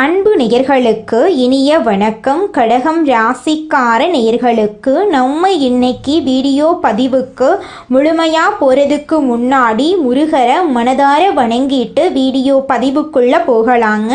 அன்பு நேயர்களுக்கு இனிய வணக்கம். கடகம் ராசிக்கார நேயர்களுக்கு நம்ம இன்னைக்கு வீடியோ பதிவுக்கு முழுமையாக போகிறதுக்கு முன்னாடி முருகரை மனதார வணங்கிட்டு வீடியோ பதிவுக்குள்ளே போகலாங்க.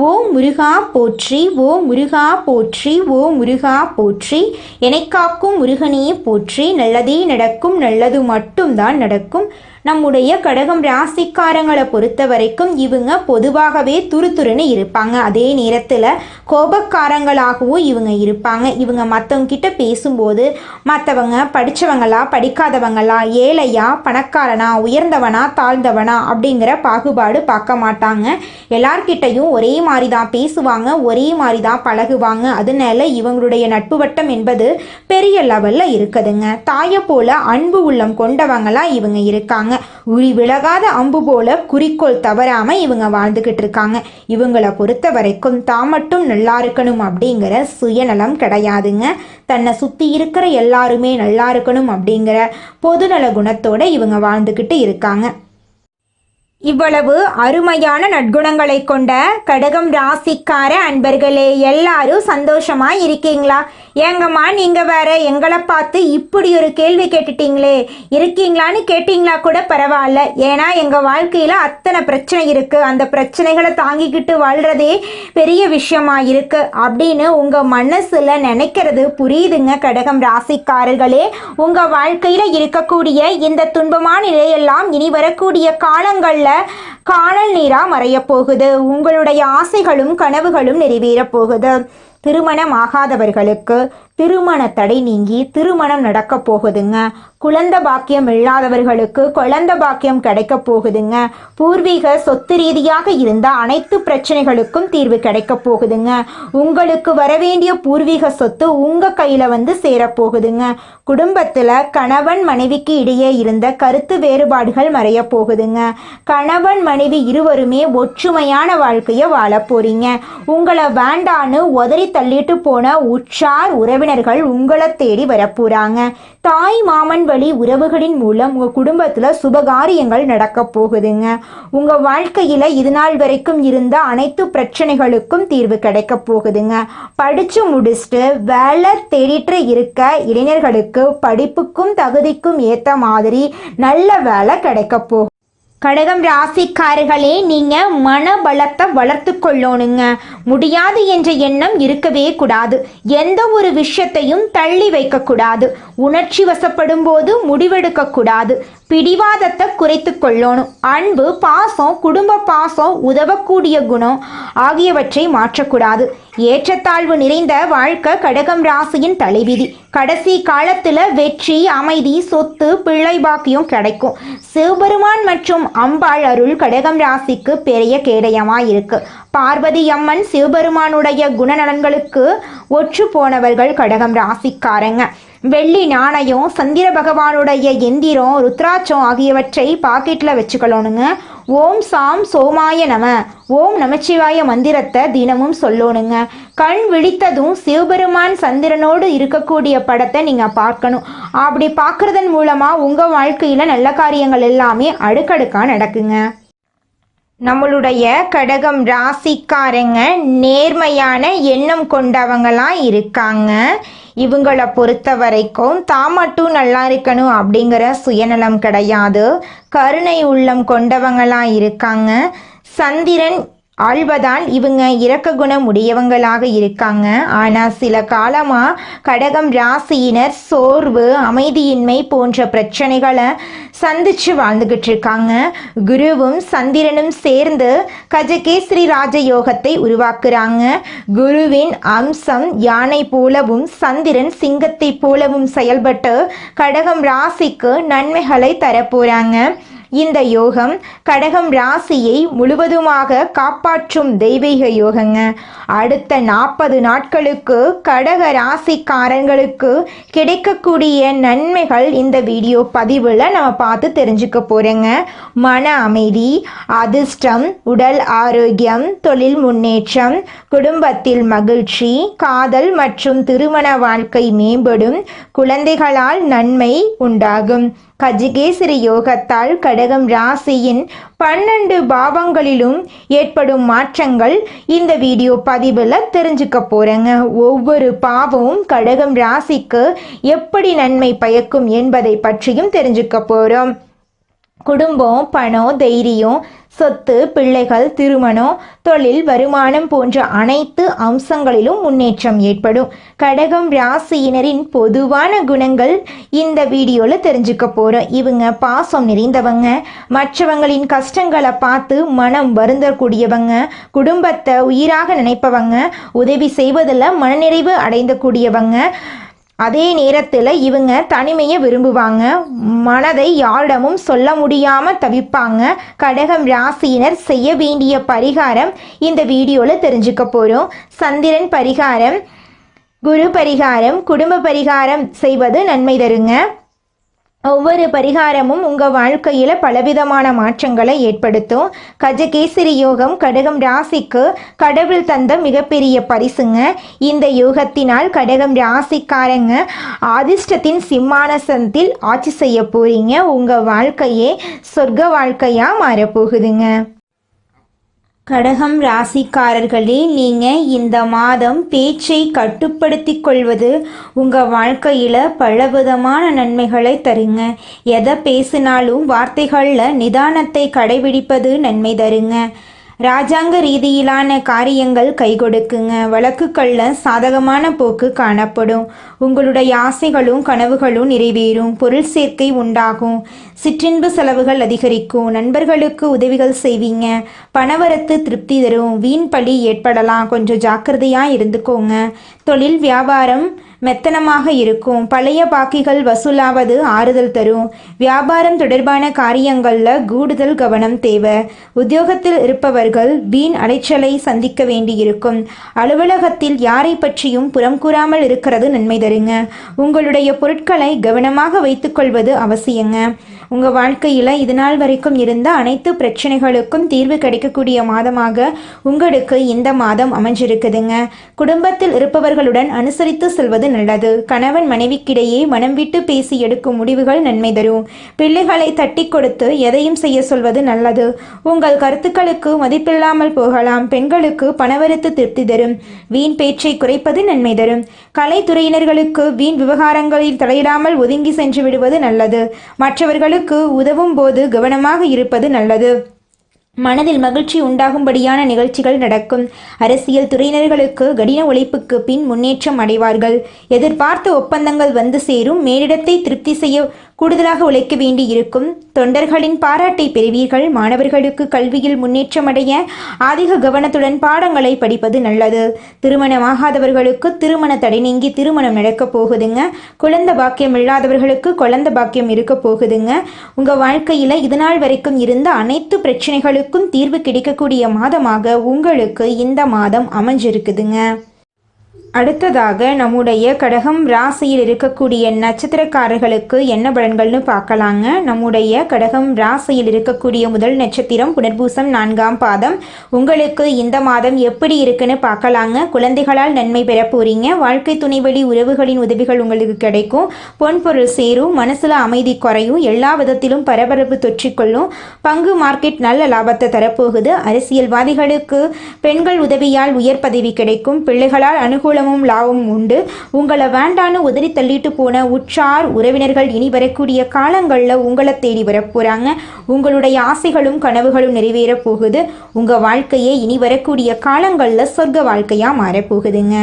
ஓ முருகா போற்றி, ஓ முருகா போற்றி, ஓ முருகா போற்றி, எனக்காக்கும் முருகனே போற்றி. நல்லதே நடக்கும், நல்லது மட்டும்தான் நடக்கும். நம்முடைய கடகம் ராசிக்காரங்களை பொறுத்த வரைக்கும் இவங்க பொதுவாகவே துருதுருன்னு இருப்பாங்க. அதே நேரத்தில் கோபக்காரங்களாகவும் இவங்க இருப்பாங்க. இவங்க மற்றவங்க கிட்ட பேசும்போது மற்றவங்க படித்தவங்களா படிக்காதவங்களா, ஏழையா பணக்காரனா, உயர்ந்தவனா தாழ்ந்தவனா அப்படிங்கிற பாகுபாடு பார்க்க மாட்டாங்க. எல்லார்கிட்டையும் ஒரே மாதிரி தான் பேசுவாங்க, ஒரே மாதிரி தான் பழகுவாங்க. அதனால இவங்களுடைய நட்பு வட்டம் என்பது பெரிய லெவலில் இருக்குதுங்க. தாயை போல அன்பு உள்ளம் கொண்டவங்களா இவங்க இருக்காங்க. உரி விலகாத அம்பு போல குறிக்கோள் தவறாம இவங்க வாழ்ந்துகிட்டு இருக்காங்க. இவங்களை பொறுத்த வரைக்கும் தான் மட்டும் நல்லா இருக்கணும் அப்படிங்கிற சுயநலம் கிடையாதுங்க. தன்னை சுத்தி இருக்கிற எல்லாருமே நல்லா இருக்கணும் அப்படிங்கிற பொதுநல குணத்தோட இவங்க வாழ்ந்துகிட்டு இருக்காங்க. இவ்வளவு அருமையான நற்குணங்களை கொண்ட கடகம் ராசிக்கார அன்பர்களே, எல்லாரும் சந்தோஷமா இருக்கீங்களா? ஏங்கம்மா நீங்கள் வேற எங்களை பார்த்து இப்படி ஒரு கேள்வி கேட்டுட்டீங்களே, இருக்கீங்களான்னு கேட்டிங்களா கூட பரவாயில்ல. ஏன்னா எங்கள் வாழ்க்கையில் அத்தனை பிரச்சனை இருக்குது, அந்த பிரச்சனைகளை தாங்கிக்கிட்டு வாழ்கிறதே பெரிய விஷயமா இருக்குது அப்படின்னு உங்கள் மனசில் நினைக்கிறது புரியுதுங்க. கடகம் ராசிக்காரர்களே, உங்கள் வாழ்க்கையில் இருக்கக்கூடிய இந்த துன்பமான நிலையெல்லாம் இனி வரக்கூடிய காலங்களில் காணல் நீரா மறைய போகுது. உங்களுடைய ஆசைகளும் கனவுகளும் நிறைவேறப் போகுது. திருமணம் ஆகாதவர்களுக்கு திருமண தடை நீங்கி திருமணம் நடக்க போகுதுங்க. குழந்தை பாக்கியம் இல்லாதவர்களுக்கு குழந்தை பாக்கியம் கிடைக்க போகுதுங்க. பூர்வீக சொத்து ரீதியாக இருந்த அனைத்து பிரச்சனைகளுக்கும் தீர்வு கிடைக்க போகுதுங்க. உங்களுக்கு வரவேண்டிய பூர்வீக சொத்து உங்க கையில வந்து சேரப்போகுதுங்க. குடும்பத்துல கணவன் மனைவிக்கு இடையே இருந்த கருத்து வேறுபாடுகள் மறைய போகுதுங்க. கணவன் மனைவி இருவருமே ஒற்றுமையான வாழ்க்கையை வாழ போறீங்க. உங்களை வேண்டான்னு உதறி தள்ளிட்டு போன உற்றார் உறவினர்கள் உங்களை தேடி வரப்போறாங்க. தாய் மாமன் வழி உறவுகளின் மூலம் உங்க குடும்பத்துல சுபகாரியங்கள் நடக்க போகுதுங்க. உங்க வாழ்க்கையில இது நாள் வரைக்கும் இருந்த அனைத்து பிரச்சனைகளுக்கும் தீர்வு கிடைக்க போகுதுங்க. படிச்சு முடிச்சுட்டு வேலை தேடிட்டு இருக்க இளைஞர்களுக்கு படிப்புக்கும் தகுதிக்கும் ஏத்த மாதிரி நல்ல வேலை கிடைக்க போகுது. கடகம் ராசிக்காரர்களே, நீங்கள் மனபலத்தை வளர்த்து கொள்ளணுங்க. முடியாது என்ற எண்ணம் இருக்கவே கூடாது. எந்த ஒரு விஷயத்தையும் தள்ளி வைக்கக்கூடாது. உணர்ச்சி வசப்படும் போது முடிவெடுக்கக்கூடாது. பிடிவாதத்தை குறைத்து கொள்ளணும். அன்பு, பாசம், குடும்ப பாசம், உதவக்கூடிய குணம் ஆகியவற்றை மாற்றக்கூடாது. ஏற்றத்தாழ்வு நிறைந்த வாழ்க்கை கடகம் ராசியின் தலைவிதி. கடைசி காலத்தில் வெற்றி, அமைதி, சொத்து, பிள்ளை பாக்கியம் கிடைக்கும். சிவபெருமான் மற்றும் அம்பாள் அருள் கடகம் ராசிக்கு பெரிய கேடயமாக இருக்கு. பார்வதி அம்மன் சிவபெருமானுடைய குணநலன்களுக்கு ஒற்று போனவர்கள் கடகம் ராசிக்காரங்க. வெள்ளி நாணயம், சந்திர பகவானுடைய எந்திரம், ருத்ராட்சம் ஆகியவற்றை பாக்கெட்டில் வச்சுக்கலோனுங்க. ஓம் சாம் சோமாய நம, ஓம் நமச்சிவாய மந்திரத்தை தினமும் சொல்லணுங்க. கண் விழித்ததும் சிவபெருமான் சந்திரனோடு இருக்கக்கூடிய படத்தை நீங்கள் பார்க்கணும். அப்படி பார்க்குறதன் மூலமாக உங்கள் வாழ்க்கையில் நல்ல காரியங்கள் எல்லாமே அடுக்கடுக்காக நடக்குங்க. நம்மளுடைய கடகம் ராசிக்காரங்க நேர்மையான எண்ணம் கொண்டவங்களாம் இருக்காங்க. இவங்களை பொறுத்த வரைக்கும் தான் மட்டும் நல்லா இருக்கணும் அப்படிங்கிற சுயநலம் கிடையாது. கருணை உள்ளம் கொண்டவங்களாம் இருக்காங்க. சந்திரன் ஆழ்வதால் இவங்க இரக்க குணம் உடையவங்களாக இருக்காங்க. ஆனால் சில காலமாக கடகம் ராசியினர் சோர்வு, அமைதியின்மை போன்ற பிரச்சனைகளை சந்திச்சு வாழ்ந்துகிட்டு இருக்காங்க. குருவும் சந்திரனும் சேர்ந்து கஜகேசரி ராஜயோகத்தை உருவாக்குறாங்க. குருவின் அம்சம் யானை போலவும் சந்திரன் சிங்கத்தை போலவும் செயல்பட்டு கடகம் ராசிக்கு நன்மைகளை தரப்போறாங்க. இந்த யோகம் கடகம் ராசியை முழுவதுமாக காப்பாற்றும் தெய்வீக யோகங்க. அடுத்த 40 நாட்களுக்கு கடக ராசிக்காரங்களுக்கு கிடைக்கக்கூடிய நன்மைகள் இந்த வீடியோ பதிவில் நம்ம பார்த்து தெரிஞ்சுக்க போகிறோங்க. மன அமைதி, அதிர்ஷ்டம், உடல் ஆரோக்கியம், தொழில் முன்னேற்றம், குடும்பத்தில் மகிழ்ச்சி, காதல் மற்றும் திருமண வாழ்க்கை மேம்படும், குழந்தைகளால் நன்மை உண்டாகும். கஜகேசரி யோகத்தால் கடகம் ராசியின் 12 பாவங்களிலும் ஏற்படும் மாற்றங்கள் இந்த வீடியோ பதிவில் தெரிஞ்சுக்க போகிறேங்க. ஒவ்வொரு பாவமும் கடகம் ராசிக்கு எப்படி நன்மை பயக்கும் என்பதை பற்றியும் தெரிஞ்சுக்க போகிறோம். குடும்பம், பணம், தைரியம், சொத்து, பிள்ளைகள், திருமணம், தொழில், வருமானம் போன்ற அனைத்து அம்சங்களிலும் முன்னேற்றம் ஏற்படும். கடகம் ராசியினரின் பொதுவான குணங்கள் இந்த வீடியோவில் தெரிஞ்சுக்க போகிறோம். இவங்க பாசம் நிறைந்தவங்க, மற்றவங்களின் கஷ்டங்களை பார்த்து மனம் வருந்தக்கூடியவங்க, குடும்பத்தை உயிராக நினைப்பவங்க, உதவி செய்வதில் மனநிறைவு அடைந்தக்கூடியவங்க. அதே நேரத்தில் இவங்க தனிமையை விரும்புவாங்க, மனதை யாரிடமும் சொல்ல முடியாமல் தவிப்பாங்க. கடகம் ராசியினர் செய்ய வேண்டிய பரிகாரம் இந்த வீடியோவில் தெரிஞ்சுக்க போகிறோம். சந்திரன் பரிகாரம், குரு பரிகாரம், குடும்ப பரிகாரம் செய்வது நன்மை தருங்க. ஒவ்வொரு பரிகாரமும் உங்கள் வாழ்க்கையில் பலவிதமான மாற்றங்களை ஏற்படுத்தும். கஜகேசரி யோகம் கடகம் ராசிக்கு கடவுள் தந்த மிகப்பெரிய பரிசுங்க. இந்த யோகத்தினால் கடகம் ராசிக்காரங்க அதிர்ஷ்டத்தின் சிம்மாசனத்தில் ஆட்சி செய்ய போறீங்க. உங்கள் வாழ்க்கையே சொர்க்க வாழ்க்கையாக மாறப்போகுதுங்க. கடகம் ராசிக்காரர்களே, நீங்கள் இந்த மாதம் பேச்சை கட்டுப்படுத்தி கொள்வது உங்கள் வாழ்க்கையில் பலவிதமான நன்மைகளை தருங்க. எதை பேசினாலும் வார்த்தைகளில் நிதானத்தை கடைபிடிப்பது நன்மை தருங்க. ராஜாங்க ரீதியிலான காரியங்கள் கை கொடுக்குங்க. வழக்குகளில் சாதகமான போக்கு காணப்படும். உங்களுடைய ஆசைகளும் கனவுகளும் நிறைவேறும். பொருள் சேர்க்கை உண்டாகும். சிற்றின்பு செலவுகள் அதிகரிக்கும். நண்பர்களுக்கு உதவிகள் செய்வீங்க. பணவரத்து திருப்தி தரும். வீண் பழி ஏற்படலாம், கொஞ்சம் ஜாக்கிரதையாக இருந்துக்கோங்க. தொழில் வியாபாரம் மெத்தனமாக இருக்கும். பழைய பாக்கிகள் வசூலாவது ஆறுதல் தரும். வியாபாரம் தொடர்பான காரியங்களில் கூடுதல் கவனம் தேவை. உத்தியோகத்தில் இருப்பவர்கள் வீண் அலைச்சலை சந்திக்க வேண்டியிருக்கும். அலுவலகத்தில் யாரை பற்றியும் புறம் கூறாமல் இருக்கிறது நன்மை தருங்க. உங்களுடைய பொருட்களை கவனமாக வைத்துக்கொள்வது அவசியங்க. உங்கள் வாழ்க்கையில் இதுநாள் வரைக்கும் இருந்த அனைத்து பிரச்சனைகளுக்கும் தீர்வு கிடைக்கக்கூடிய மாதமாக உங்களுக்கு இந்த மாதம் அமைஞ்சிருக்குதுங்க. குடும்பத்தில் இருப்பவர்களுடன் அனுசரித்து செல்வது நல்லது. கணவன் மனைவிக்கிடையே மனம் விட்டு பேசி எடுக்கும் முடிவுகள் நன்மை தரும். பிள்ளைகளை தட்டி கொடுத்து எதையும் செய்ய சொல்வது நல்லது. உங்கள் கருத்துக்களுக்கு மதிப்பில்லாமல் போகலாம். பெண்களுக்கு பணவரத்து திருப்தி தரும். வீண் பேச்சை குறைப்பது நன்மை தரும். கலைத்துறையினர்களுக்கு வீண் விவகாரங்களில் தலையிடாமல் ஒதுங்கி சென்று விடுவது நல்லது. மற்றவர்களுக்கு உதவும் போது கவனமாக இருப்பது நல்லது. மனதில் மகிழ்ச்சி உண்டாகும்படியான நிகழ்ச்சிகள் நடக்கும். அரசியல் துறையினர்களுக்கு கடின உழைப்புக்கு பின் முன்னேற்றம் அடைவார்கள். எதிர்பார்த்த ஒப்பந்தங்கள் வந்து சேரும். மேலிடத்தை திருப்தி செய்ய கூடுதலாக உழைக்க வேண்டி இருக்கும். தொண்டர்களின் பாராட்டை பெறுவீர்கள். மாணவர்களுக்கு கல்வியில் முன்னேற்றம் அடைய அதிக கவனத்துடன் பாடங்களை படிப்பது நல்லது. திருமணமாகாதவர்களுக்கு திருமண தடை நீங்கி திருமணம் நடக்கப் போகுதுங்க. குழந்தை பாக்கியம் இல்லாதவர்களுக்கு குழந்தை பாக்கியம் இருக்க போகுதுங்க. உங்கள் வாழ்க்கையில் இதுநாள் வரைக்கும் இருந்த அனைத்து பிரச்சனைகளுக்கும் தீர்வு கிடைக்கக்கூடிய மாதமாக உங்களுக்கு இந்த மாதம் அமைஞ்சிருக்குதுங்க. அடுத்ததாக நம்முடைய கடகம் ராசியில் இருக்கக்கூடிய நட்சத்திரக்காரர்களுக்கு என்ன பலன்கள்னு பார்க்கலாங்க. நம்முடைய கடகம் ராசியில் இருக்கக்கூடிய முதல் நட்சத்திரம் புனர்பூசம் 4ஆம் பாதம். உங்களுக்கு இந்த மாதம் எப்படி இருக்குன்னு பார்க்கலாங்க. குழந்தைகளால் நன்மை பெற போறீங்க. வாழ்க்கை துணைவழி உறவுகளின் உதவிகள் உங்களுக்கு கிடைக்கும். பொன்பொருள் சேரும். மனசுல அமைதி குறையும். எல்லா விதத்திலும் பரபரப்பு தொற்றிக்கொள்ளும். பங்கு மார்க்கெட் நல்ல லாபத்தை தரப்போகுது. அரசியல்வாதிகளுக்கு பெண்கள் உதவியால் உயர் பதவி கிடைக்கும். பிள்ளைகளால் அனுகூல லாபம் உண்டு. உங்களை வேண்டான்னு உதறி தள்ளிட்டு போன உற்றார் உறவினர்கள் இனி வரக்கூடிய காலங்களில் உங்களை தேடி வரப்போறாங்க. உங்களுடைய ஆசைகளும் கனவுகளும் நிறைவேற போகுது. உங்க வாழ்க்கையே இனி வரக்கூடிய காலங்களில் சொர்க்க வாழ்க்கையா மாறப்போகுதுங்க.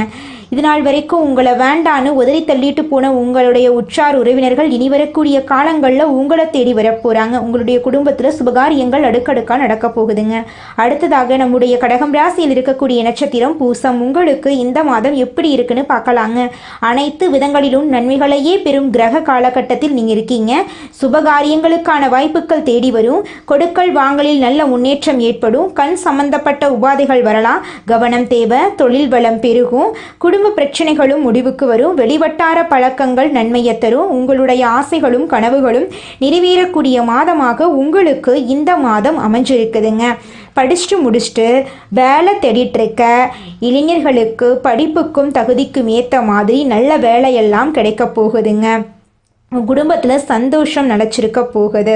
இதனால் வரைக்கும் உங்களை வேண்டான்னு உதறி தள்ளிட்டு போன உங்களுடைய உற்றார் உறவினர்கள் இனி வரக்கூடிய காலங்களில் உங்களை தேடி வரப்போகிறாங்க. உங்களுடைய குடும்பத்தில் சுபகாரியங்கள் அடுக்கடுக்காக நடக்க போகுதுங்க. அடுத்ததாக நம்முடைய கடகம் ராசியில் இருக்கக்கூடிய நட்சத்திரம் பூசம். உங்களுக்கு இந்த மாதம் எப்படி இருக்குன்னு பார்க்கலாங்க. அனைத்து விதங்களிலும் நன்மைகளையே பெறும் கிரக காலகட்டத்தில் நீங்கள் இருக்கீங்க. சுபகாரியங்களுக்கான வாய்ப்புகள் தேடி வரும். கொடுக்கல் வாங்கலில் நல்ல முன்னேற்றம் ஏற்படும். கண் சம்பந்தப்பட்ட உபாதைகள் வரலாம், கவனம் தேவை. தொழில் வளம் பெருகும். குடும்ப பிரச்சனைகளும் முடிவுக்கு வரும். வெளிவட்டார பழக்கங்கள் நன்மையை தரும். உங்களுடைய ஆசைகளும் கனவுகளும் நிறைவேறக்கூடிய மாதமாக உங்களுக்கு இந்த மாதம் அமைஞ்சிருக்குதுங்க. படிச்சுட்டு முடிச்சுட்டு வேலை தேடிட்டு இருக்க இளைஞர்களுக்கு படிப்புக்கும் தகுதிக்கும் ஏற்ற மாதிரி நல்ல வேலையெல்லாம் கிடைக்க போகுதுங்க. உங்கள் குடும்பத்தில் சந்தோஷம் நிலச்சிருக்க போகுது.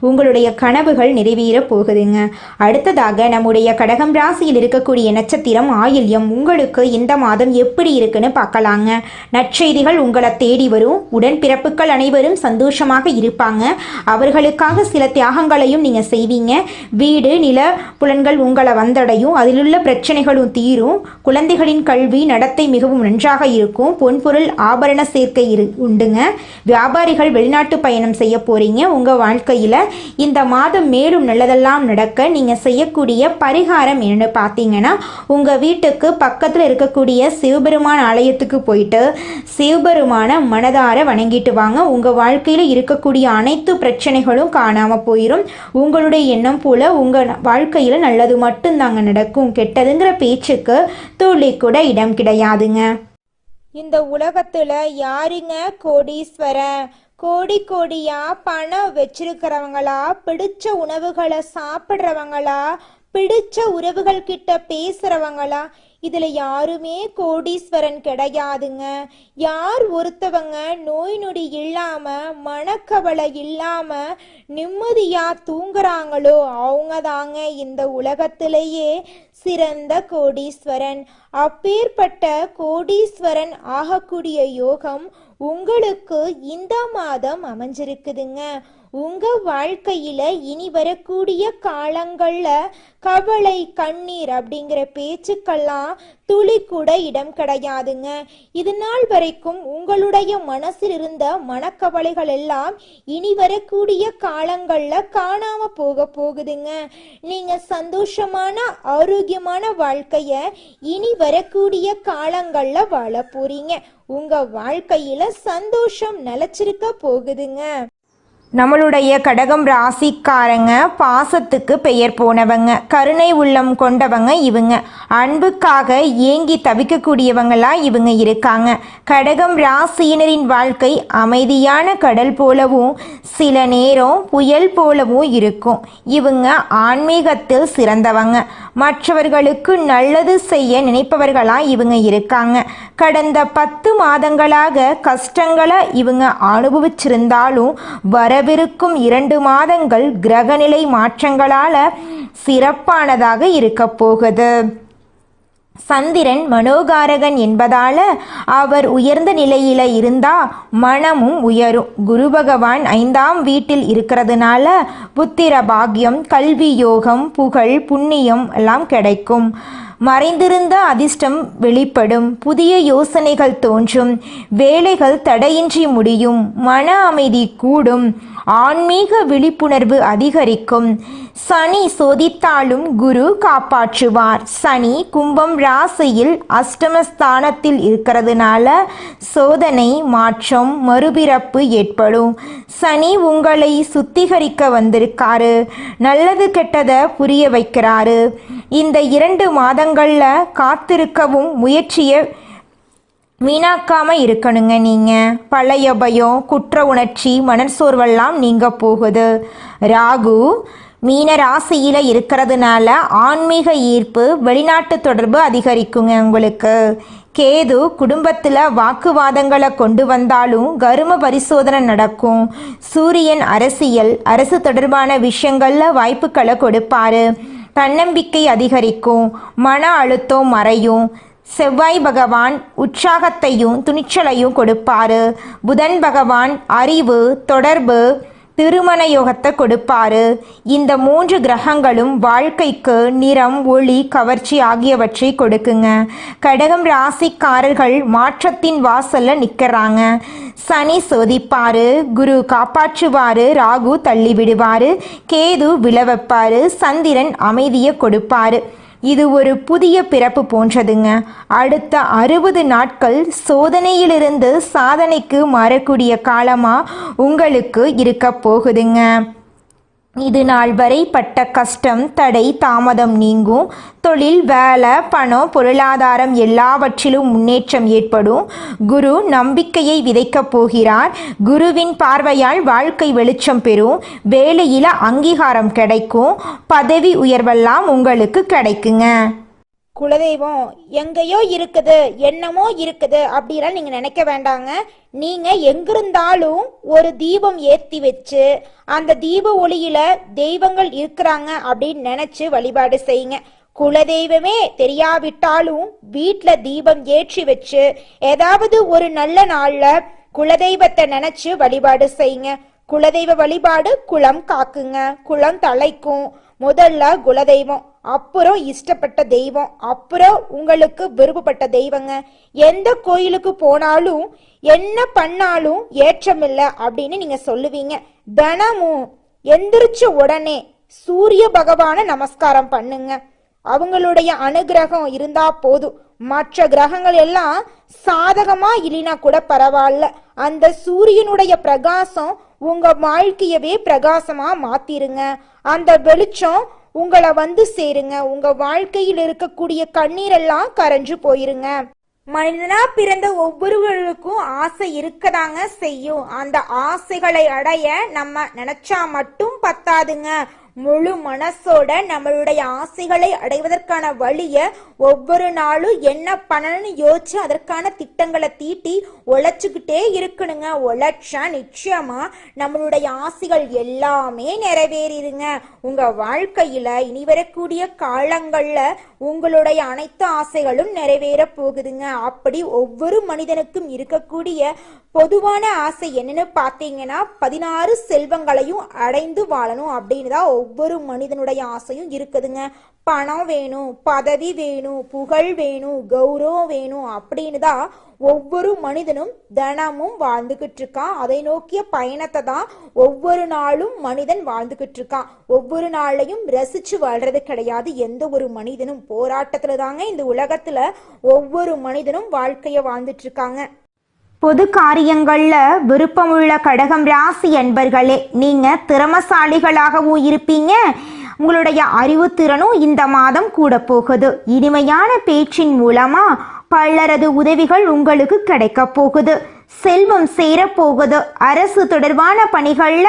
உங்களுடைய கனவுகள் நிறைவேற போகுதுங்க. அடுத்ததாக நம்முடைய கடகம் ராசியில் இருக்கக்கூடிய நட்சத்திரம் ஆயில்யம். உங்களுக்கு இந்த மாதம் எப்படி இருக்குன்னு பார்க்கலாங்க. நற்செய்திகள் உங்களை தேடி வரும். உடன்பிறப்புகள் அனைவரும் சந்தோஷமாக இருப்பாங்க. அவர்களுக்காக சில தியாகங்களையும் நீங்கள் செய்வீங்க. வீடு நில புலன்கள் உங்களை வந்தடையும். அதிலுள்ள பிரச்சனைகளும் தீரும். குழந்தைகளின் கல்வி நடத்தை மிகவும் நன்றாக இருக்கும். பொன்பொருள் ஆபரண சேர்க்கை உண்டுங்க. வியாபாரிகள் வெளிநாட்டு பயணம் செய்ய போறீங்க. உங்க வாழ்க்கையில இந்த மாதம் மேலும் நல்லதெல்லாம் நடக்க நீங்க செய்யக்கூடிய பரிகாரம் என்னன்னு பார்த்தீங்கன்னா, உங்க வீட்டுக்கு பக்கத்தில் இருக்கக்கூடிய சிவபெருமான் ஆலயத்துக்கு போயிட்டு சிவபெருமான மனதார வணங்கிட்டு வாங்க. உங்க வாழ்க்கையில இருக்கக்கூடிய அனைத்து பிரச்சனைகளும் காணாம போயிடும். உங்களுடைய எண்ணம் போல உங்க வாழ்க்கையில நல்லது மட்டும்தாங்க நடக்கும். கெட்டதுங்கிற பேச்சுக்கு துளி கூட இடம் கிடையாதுங்க. இந்த உலகத்துல யாருங்க கோடீஸ்வரன்? கோடி கோடியா பணம் வச்சிருக்கிறவங்களா, பிடிச்ச உணவுகளை சாப்பிட்றவங்களா, பிடிச்ச உறவுகள் கிட்ட பேசுறவங்களா? இதுல யாருமே கோடீஸ்வரன் கிடையாதுங்க. யார் ஒருத்தவங்க நோய் நொடி இல்லாம மனக்கவலை இல்லாம நிம்மதியா தூங்குறாங்களோ அவங்க தாங்க இந்த உலகத்திலேயே சிறந்த கோடீஸ்வரன். அப்பேற்பட்ட கோடீஸ்வரன் ஆகக்கூடிய யோகம் உங்களுக்கு இந்த மாதம் அமைஞ்சிருக்குதுங்க. உங்க வாழ்க்கையில இனி வரக்கூடிய காலங்கள்ல கவலை கண்ணீர் அப்படிங்கிற பேச்சுக்கெல்லாம் துளி கூட இடம் கிடையாதுங்க. இது நாள் வரைக்கும் உங்களுடைய மனசில் இருந்த மனக்கவலைகள் எல்லாம் இனி வரக்கூடிய காலங்கள்ல காணாம போகுதுங்க. நீங்க சந்தோஷமான ஆரோக்கியமான வாழ்க்கைய இனி வரக்கூடிய காலங்கள்ல வாழ போறீங்க. உங்க வாழ்க்கையில சந்தோஷம் நிலைச்சிருக்க போகுதுங்க. நம்மளுடைய கடகம் ராசிக்காரங்க பாசத்துக்கு பெயர் போனவங்க, கருணை உள்ளம் கொண்டவங்க. இவங்க அன்புக்காக ஏங்கி தவிக்கக்கூடியவங்களா இவங்க இருக்காங்க. கடகம் ராசியினரின் வாழ்க்கை அமைதியான கடல் போலவும் சில நேரம் புயல் போலவும் இருக்கும். இவங்க ஆன்மீகத்தில் சிறந்தவங்க. மற்றவர்களுக்கு நல்லது செய்ய நினைப்பவர்களா இவங்க இருக்காங்க. கடந்த 10 மாதங்களாக கஷ்டங்களை இவங்க அனுபவிச்சிருந்தாலும் வரவிருக்கும் 2 மாதங்கள் கிரகநிலை மாற்றங்களால சிறப்பானதாக இருக்க போகுது. சந்திரன் மனோகாரகன் என்பதால அவர் உயர்ந்த நிலையில இருந்தா மனமும் உயரும். குரு பகவான் 5ஆம் வீட்டில் இருக்கிறதுனால புத்திர பாக்கியம், கல்வி யோகம், புகழ், புண்ணியம் எல்லாம் கிடைக்கும். மறைந்திருந்த அதிர்ஷ்டம் வெளிப்படும். புதிய யோசனைகள் தோன்றும். வேலைகள் தடையின்றி முடியும். மன அமைதி கூடும். ஆன்மீக விழிப்புணர்வு அதிகரிக்கும். சனி சோதித்தாலும் குரு காப்பாற்றுவார். சனி கும்பம் ராசியில் அஷ்டமஸ்தானத்தில் இருக்கிறதுனால சோதனை, மாற்றம், மறுபிறப்பு ஏற்படும். சனி உங்களை சுத்திகரிக்க வந்திருக்காரு. நல்லது கெட்டதை புரிய வைக்கிறாரு. இந்த 2 மாதங்கள்ல காத்திருக்கவும் முயற்சியை வீணாக்காம இருக்கணுங்க. நீங்கள் பழைய பயம், குற்ற உணர்ச்சி, மனசோர்வெல்லாம் நீங்க போகுது. ராகு மீன ராசியில் இருக்கிறதுனால ஆன்மீக ஈர்ப்பு, வெளிநாட்டு தொடர்பு அதிகரிக்குங்க உங்களுக்கு. கேது குடும்பத்தில் வாக்குவாதங்களை கொண்டு வந்தாலும் கரும பரிசோதனை நடக்கும். சூரியன் அரசியல், அரசு தொடர்பான விஷயங்களில் வாய்ப்புகளை கொடுப்பாரு. தன்னம்பிக்கை அதிகரிக்கும். மன அழுத்தம் மறையும். செவ்வாய் பகவான் உற்சாகத்தையும் துணிச்சலையும் கொடுப்பாரு. புதன் பகவான் அறிவு, தொடர்பு, திருமண யோகத்தை கொடுப்பாரு. இந்த 3 கிரகங்களும் வாழ்க்கைக்கு நிறம், ஒளி, கவர்ச்சி ஆகியவற்றை கொடுக்குங்க. கடகம் ராசிக்காரர்கள் மாற்றத்தின் வாசல்ல நிற்கிறாங்க. சனி சோதிப்பாரு, குரு காப்பாற்றுவாரு, ராகு தள்ளி விடுவாரு, கேது விழவைப்பாரு, சந்திரன் அமைதியை கொடுப்பாரு. இது ஒரு புதிய பிறப்பு போன்றதுங்க. அடுத்த 60 நாட்கள் சோதனையிலிருந்து சாதனைக்கு மாறக்கூடிய காலமாக உங்களுக்கு இருக்க போகுதுங்க. இது நாள் வரை பட்ட கஷ்டம், தடை, தாமதம் நீங்கும். தொழில், வேலை, பணம், பொருளாதாரம் எல்லாவற்றிலும் முன்னேற்றம் ஏற்படும். குரு நம்பிக்கையை விதைக்கப் போகிறார். குருவின் பார்வையால் வாழ்க்கை வெளிச்சம் பெறும். வேலையில் அங்கீகாரம் கிடைக்கும். பதவி உயர்வெல்லாம் உங்களுக்கு கிடைக்குங்க. குலதெய்வம் எங்கேயோ இருக்குது, என்னமோ இருக்குது அப்படிலாம் நீங்க நினைக்க வேண்டாங்க. நீங்க எங்கிருந்தாலும் ஒரு தீபம் ஏத்தி வச்சு அந்த தீப ஒளியில தெய்வங்கள் இருக்கிறாங்க அப்படின்னு நினைச்சு வழிபாடு செய்யுங்க. குலதெய்வமே தெரியாவிட்டாலும் வீட்டுல தீபம் ஏற்றி வச்சு ஏதாவது ஒரு நல்ல நாள்ல குலதெய்வத்தை நினைச்சு வழிபாடு செய்யுங்க. குலதெய்வ வழிபாடு குலம் காக்குங்க, குலம் தலைக்கும். முதல்ல குலதெய்வம், அப்புறம் இஷ்டப்பட்ட தெய்வம், அப்புறம் உங்களுக்கு விருப்பப்பட்ட தெய்வங்க. எந்த கோயிலுக்கு போனாலும் என்ன பண்ணாலும் ஏற்றமில்லை அப்படின்னு நீங்க சொல்லுவீங்க. தினமும் எந்திரிச்ச உடனே சூரிய பகவான நமஸ்காரம் பண்ணுங்க. அவங்களுடைய அனுகிரகம் இருந்தா போதும். மற்ற கிரகங்கள் எல்லாம் சாதகமா இல்லைனா கூட பரவாயில்ல, அந்த சூரியனுடைய பிரகாசம் உங்க வாழ்க்கையவே பிரகாசமா மாத்திருங்க. அந்த வெளிச்சம் உங்களை வந்து சேருங்க. உங்க வாழ்க்கையில் இருக்கக்கூடிய கண்ணீரெல்லாம் கரைஞ்சு போயிருங்க. மனிதனா பிறந்த ஒவ்வொருவருக்கும் ஆசை இருக்கதாங்க செய்யும். அந்த ஆசைகளை அடைய நம்ம நினைச்சா மட்டும் பத்தாதுங்க. முழு மனசோட நம்மளுடைய ஆசைகளை அடைவதற்கான வழிய ஒவ்வொரு நாளும் என்ன பண்ணணும்னு யோசிச்சு அதற்கான திட்டங்களை தீட்டி உழைச்சுக்கிட்டே இருக்கணுங்க. உழைச்சா நிச்சயமா நம்மளுடைய ஆசைகள் எல்லாமே நிறைவேறிடுங்க. உங்க வாழ்க்கையில இனி வரக்கூடிய காலங்கள்ல உங்களுடைய அனைத்து ஆசைகளும் நிறைவேற போகுதுங்க. அப்படி ஒவ்வொரு மனிதனுக்கும் இருக்கக்கூடிய பொதுவான ஆசை என்னன்னு பார்த்தீங்கன்னா 16 செல்வங்களையும் அடைந்து வாழணும் அப்படின்னு தான் ஒவ்வொரு மனிதனுடைய ஆசையும் இருக்குதுங்க. பணம் வேணும், பதவி வேணும், புகழ் வேணும், கௌரவம் வேணும் அப்படின்னு தான் ஒவ்வொரு மனிதனும் தினமும் வாழ்ந்துகிட்டு இருக்கான். அதை நோக்கிய பயணத்தை தான் ஒவ்வொரு நாளும் மனிதன் வாழ்ந்துகிட்டு இருக்கான். ஒவ்வொரு நாளையும் ரசிச்சு வாழ்றது கிடையாது. எந்த ஒரு மனிதனும் போராட்டத்துல தாங்க இந்த உலகத்துல ஒவ்வொரு மனிதனும் வாழ்க்கைய வாழ்ந்துட்டு இருக்காங்க. பொது காரியங்கள்ல விருப்பமுள்ள கடகம் ராசி அன்பர்களே, நீங்க திறமசாலிகளாகவும் இருப்பீங்க. உங்களுடைய அறிவுத்திறனும் இந்த மாதம் கூட போகுது. இனிமையான பேச்சின் மூலமா பலரது உதவிகள் உங்களுக்கு கிடைக்க போகுது. செல்வம் சேரப்போகுது. அரசு தொடர்பான பணிகள்ல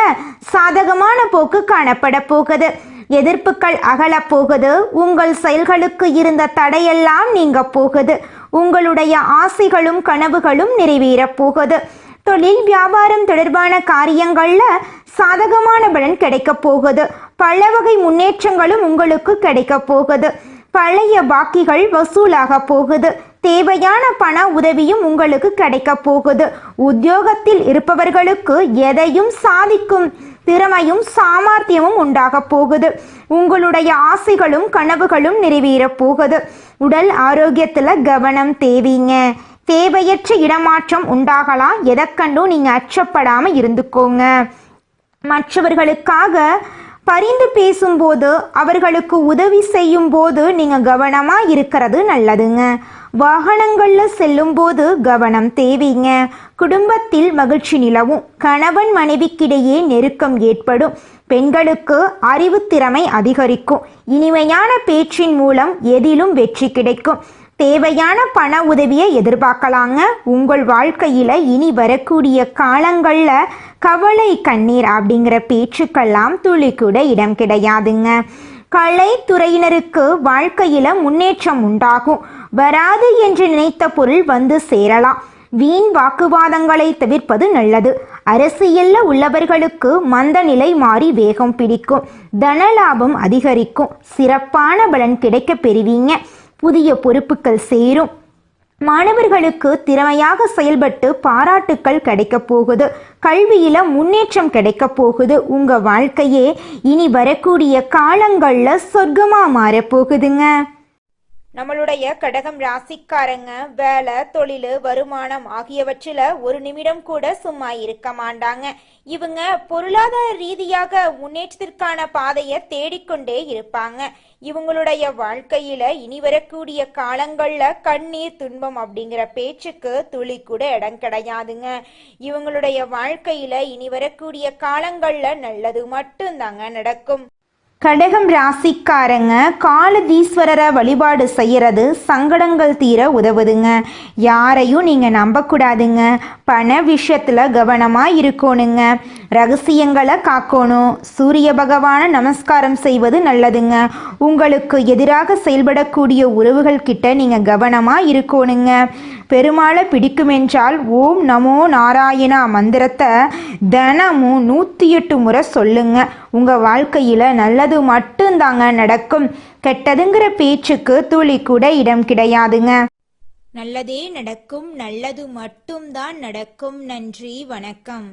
சாதகமான போக்கு காணப்பட போகுது. எதிர்ப்புகள் அகல போகுது. உங்கள் செயல்களுக்கு இருந்த தடையெல்லாம் நீங்க போகுது. உங்களுடைய ஆசைகளும் கனவுகளும் நிறைவேற போகுது. தொழில் வியாபாரம் தொடர்பான காரியங்கள்ல சாதகமான பலன் கிடைக்க போகுது. பல வகை முன்னேற்றங்களும் உங்களுக்கு கிடைக்க போகுது. பழைய பாக்கிகள் வசூலாக போகுது. தேவையான பண உதவியும் உங்களுக்கு கிடைக்க போகுது. உத்தியோகத்தில் இருப்பவர்களுக்கு எதையும் சாதிக்கும் திறமையும் சாமர்த்தியமும் உண்டாக போகுது. உங்களுடைய ஆசைகளும் கனவுகளும் நிறைவேற போகுது. உடல் ஆரோக்கியத்துல கவனம் தேவைங்க. தேவையற்ற இடமாற்றம் உண்டாகலாம். எதற்கண்டும் நீங்க அச்சப்படாம இருந்துக்கோங்க. மற்றவர்களுக்காக பரிந்து பேசும்போது, அவர்களுக்கு உதவி செய்யும் போது நீங்க கவனமா இருக்கிறது நல்லதுங்க. வாகனங்கள்ல செல்லும் போது கவனம் தேவைங்க. குடும்பத்தில் மகிழ்ச்சி நிலவும். கணவன் மனைவிக்கிடையே நெருக்கம் ஏற்படும். பெண்களுக்கு அறிவு திறமை அதிகரிக்கும். இனிமையான பேச்சின் மூலம் எதிலும் வெற்றி கிடைக்கும். தேவையான பண உதவியை எதிர்பார்க்கலாங்க. உங்கள் வாழ்க்கையில இனி வரக்கூடிய காலங்கள்ல கவலை கண்ணீர் அப்படிங்கிற பேச்சுக்கெல்லாம் துளி கூட இடம் கிடையாதுங்க. கலைத்துறையினருக்கு வாழ்க்கையில முன்னேற்றம் உண்டாகும். வராது என்று நினைத்த பொருள் வந்து சேரலாம். வீண் வாக்குவாதங்களை தவிர்ப்பது நல்லது. அரசியல்ல உள்ளவர்களுக்கு மந்த நிலை மாறி வேகம் பிடிக்கும். தனலாபம் அதிகரிக்கும். சிறப்பான பலன் கிடைக்க பெறுவீங்க. புதிய பொறுப்புகள் சேரும். மாணவர்களுக்கு திறமையாக செயல்பட்டு பாராட்டுக்கள் கிடைக்க போகுது. கல்வியில முன்னேற்றம் கிடைக்க போகுது. உங்க வாழ்க்கையே இனி வரக்கூடிய காலங்கள்ல சொர்க்கமா மாறப்போகுதுங்க. நம்மளுடைய கடகம் ராசிக்காரங்க வேலை, தொழில், வருமானம் ஆகியவற்றில ஒரு நிமிடம் கூட சும்மா இருக்க மாட்டாங்க. இவங்க பொருளாதார ரீதியாக முன்னேற்றத்திற்கான பாதையை தேடிக்கொண்டே இருப்பாங்க. இவங்களுடைய வாழ்க்கையில இனி வரக்கூடிய காலங்கள்ல கண்ணீர் துன்பம் அப்படிங்கிற பேச்சுக்கு துளி கூட இடம் கிடையாதுங்க. இவங்களுடைய வாழ்க்கையில இனி வரக்கூடிய காலங்கள்ல நல்லது மட்டும்தாங்க நடக்கும். கடகம் ராசிக்காரங்க காலதீஸ்வரரை வழிபாடு செய்யறது சங்கடங்கள் தீர உதவுதுங்க. யாரையும் நீங்கள் நம்பக்கூடாதுங்க. பண விஷயத்தில் கவனமாக இருக்கணுங்க. ரகசியங்களை காக்கணும். சூரிய பகவானை நமஸ்காரம் செய்வது நல்லதுங்க. உங்களுக்கு எதிராக செயல்படக்கூடிய உறவுகள் கிட்ட நீங்கள் கவனமாக இருக்கணுங்க. பெருமாளை பிடிக்குமென்றால் ஓம் நமோ நாராயணா மந்திரத்தை தினமும் 108 முறை சொல்லுங்க. உங்கள் வாழ்க்கையில் நல்லது மட்டும்தாங்க நடக்கும். கெட்டதுங்கிற பேச்சுக்கு துளி கூட இடம் கிடையாதுங்க. நல்லதே நடக்கும், நல்லது மட்டும்தான் நடக்கும். நன்றி, வணக்கம்.